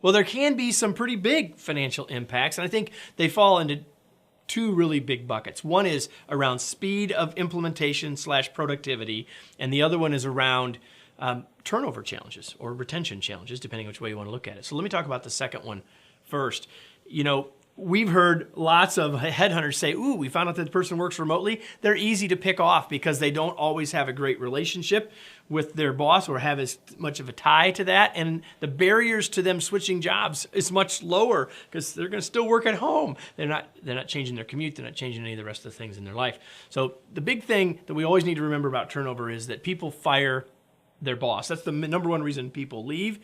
Well, there can be some pretty big financial impacts, and I think they fall into two really big buckets. One is around speed of implementation / productivity, and the other one is around turnover challenges or retention challenges, depending on which way you want to look at it. So let me talk about the second one first. We've heard lots of headhunters say, ooh, we found out that the person works remotely. They're easy to pick off because they don't always have a great relationship with their boss or have as much of a tie to that. And the barriers to them switching jobs is much lower because they're going to still work at home. They're not changing their commute. They're not changing any of the rest of the things in their life. So the big thing that we always need to remember about turnover is that people fire their boss. That's the number one reason people leave.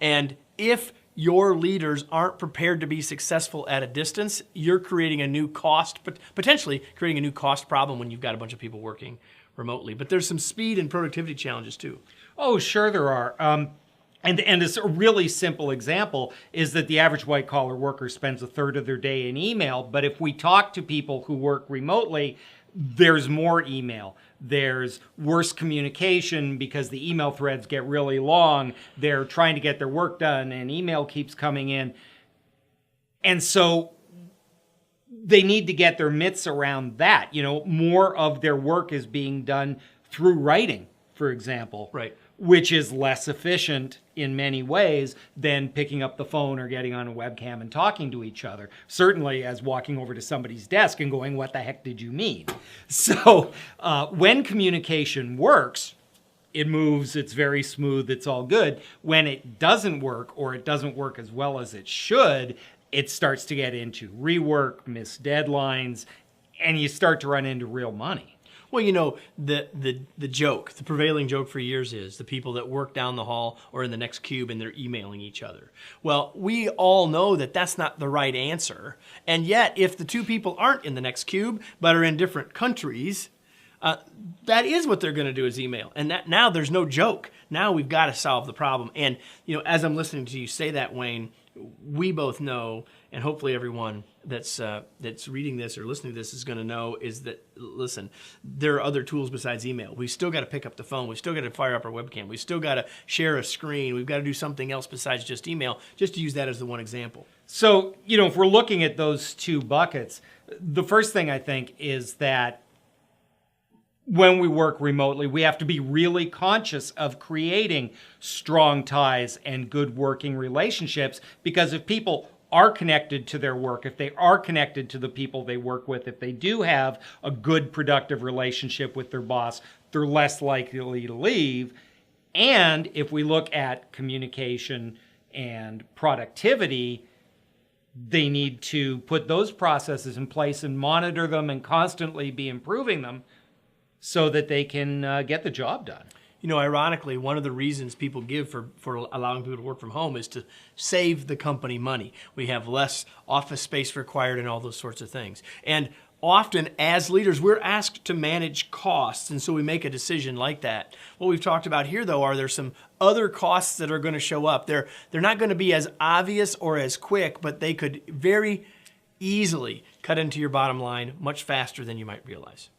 And if your leaders aren't prepared to be successful at a distance, you're creating a new cost, potentially creating a new cost problem when you've got a bunch of people working remotely. But there's some speed and productivity challenges too. Oh, sure there are. And a really simple example is that the average white-collar worker spends a third of their day in email. But if we talk to people who work remotely, there's more email. There's worse communication because the email threads get really long. They're trying to get their work done and email keeps coming in. And so they need to get their mitts around that. More of their work is being done through writing, for example. Right. Which is less efficient in many ways than picking up the phone or getting on a webcam and talking to each other. Certainly as walking over to somebody's desk and going, what the heck did you mean? So when communication works, it moves, it's very smooth, it's all good. When it doesn't work or it doesn't work as well as it should, it starts to get into rework, missed deadlines, and you start to run into real money. Well, the joke, the prevailing joke for years is the people that work down the hall or in the next cube and they're emailing each other. Well, we all know that that's not the right answer. And yet, if the two people aren't in the next cube but are in different countries, that is what they're going to do is email. And that now there's no joke. Now we've got to solve the problem. And, as I'm listening to you say that, Wayne, we both know, and hopefully everyone that's reading this or listening to this is going to know, is that, listen, there are other tools besides email. We still got to pick up the phone. We still got to fire up our webcam. We still got to share a screen. We've got to do something else besides just email, just to use that as the one example. So, if we're looking at those two buckets, the first thing I think is that when we work remotely, we have to be really conscious of creating strong ties and good working relationships, because if people are connected to their work, if they are connected to the people they work with, if they do have a good, productive relationship with their boss, they're less likely to leave. And if we look at communication and productivity, they need to put those processes in place and monitor them and constantly be improving them so that they can get the job done. Ironically, one of the reasons people give for allowing people to work from home is to save the company money. We have less office space required and all those sorts of things. And often, as leaders, we're asked to manage costs, and so we make a decision like that. What we've talked about here, though, are there some other costs that are going to show up. They're not going to be as obvious or as quick, but they could very easily cut into your bottom line much faster than you might realize.